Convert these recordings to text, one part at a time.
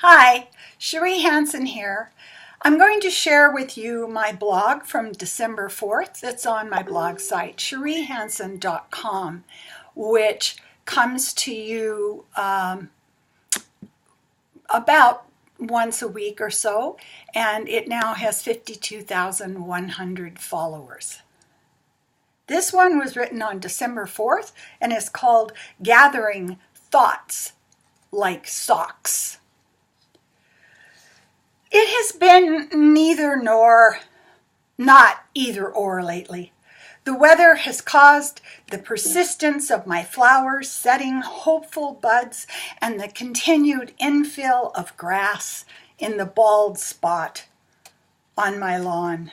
Hi, Cherie Hansen here. I'm going to share with you my blog from December 4th. It's on my blog site, cheriehansen.com, which comes to you about once a week or so, and it now has 52,100 followers. This one was written on December 4th and is called Gathering Thoughts Like Socks. It has been neither nor, not either or lately. The weather has caused the persistence of my flowers setting hopeful buds and the continued infill of grass in the bald spot on my lawn.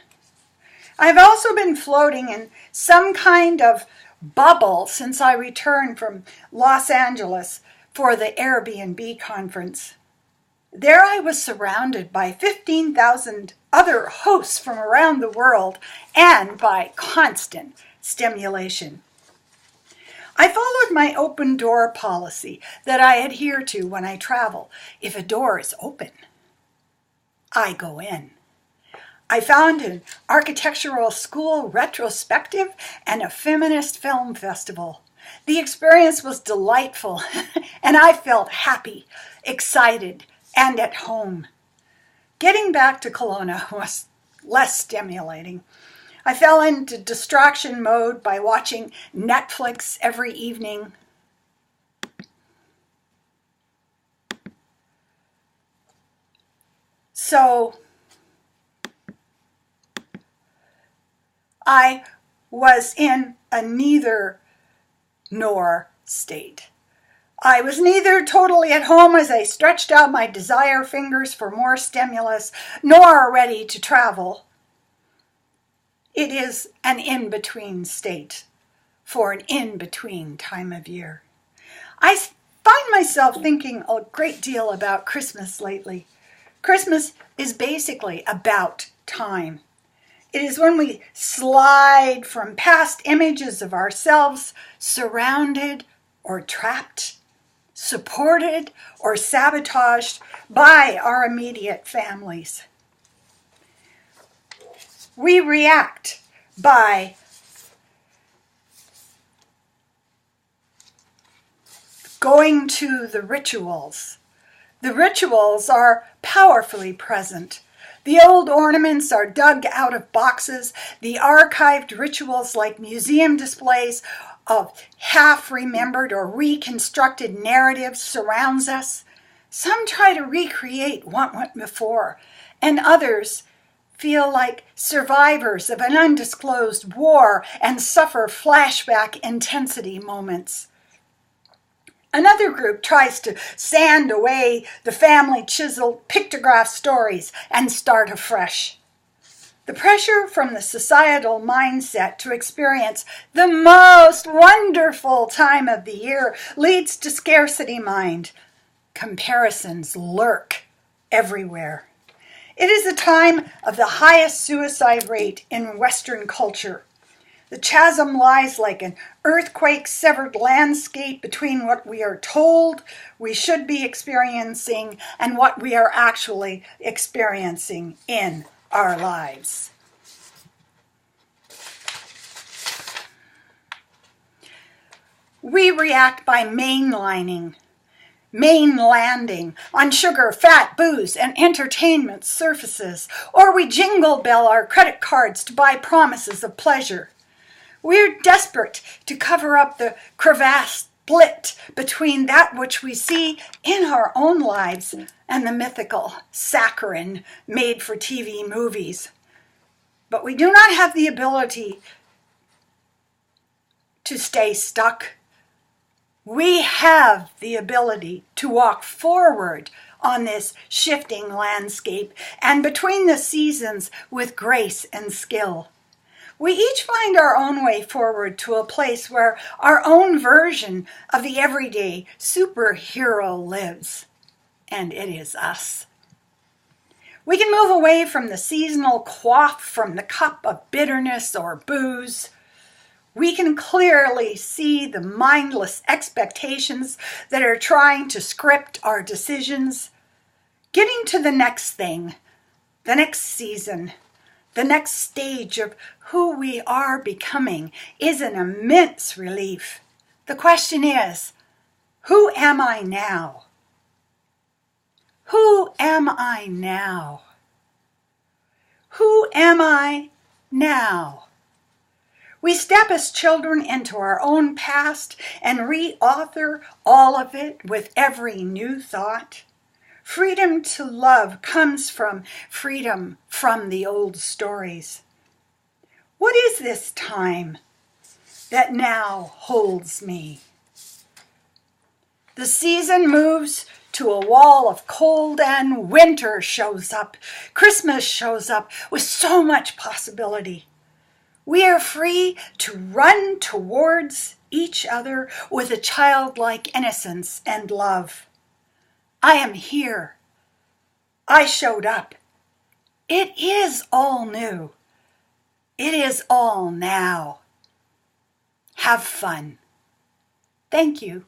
I've also been floating in some kind of bubble since I returned from Los Angeles for the Airbnb conference. There I was surrounded by 15,000 other hosts from around the world and by constant stimulation. I followed my open door policy that I adhere to when I travel. If a door is open, I go in. I found an architectural school retrospective and a feminist film festival. The experience was delightful and I felt happy, excited, and at home. Getting back to Kelowna was less stimulating. I fell into distraction mode by watching Netflix every evening. So I was in a neither nor state. I was neither totally at home as I stretched out my desire fingers for more stimulus, nor ready to travel. It is an in-between state for an in-between time of year. I find myself thinking a great deal about Christmas lately. Christmas is basically about time. It is when we slide from past images of ourselves surrounded or trapped, supported or sabotaged by our immediate families. We react by going to the rituals. The rituals are powerfully present. The old ornaments are dug out of boxes. The archived rituals like museum displays of half-remembered or reconstructed narratives surrounds us. Some try to recreate what went before, and others feel like survivors of an undisclosed war and suffer flashback intensity moments. Another group tries to sand away the family chiseled pictograph stories and start afresh. The pressure from the societal mindset to experience the most wonderful time of the year leads to scarcity mind. Comparisons lurk everywhere. It is a time of the highest suicide rate in Western culture. The chasm lies like an earthquake-severed landscape between what we are told we should be experiencing and what we are actually experiencing in our lives. We react by mainlanding on sugar, fat, booze, and entertainment surfaces, or we jingle bell our credit cards to buy promises of pleasure. We're desperate to cover up the crevasse split between that which we see in our own lives and the mythical saccharine made for TV movies. But we do not have the ability to stay stuck. We have the ability to walk forward on this shifting landscape and between the seasons with grace and skill. We each find our own way forward to a place where our own version of the everyday superhero lives, and it is us. We can move away from the seasonal quaff from the cup of bitterness or booze. We can clearly see the mindless expectations that are trying to script our decisions. Getting to the next thing, the next season, the next stage of who we are becoming is an immense relief. The question is, who am I now? Who am I now? Who am I now? We step as children into our own past and re-author all of it with every new thought. Freedom to love comes from freedom from the old stories. What is this time that now holds me? The season moves to a wall of cold and winter shows up. Christmas shows up with so much possibility. We are free to run towards each other with a childlike innocence and love. I am here. I showed up. It is all new. It is all now. Have fun. Thank you.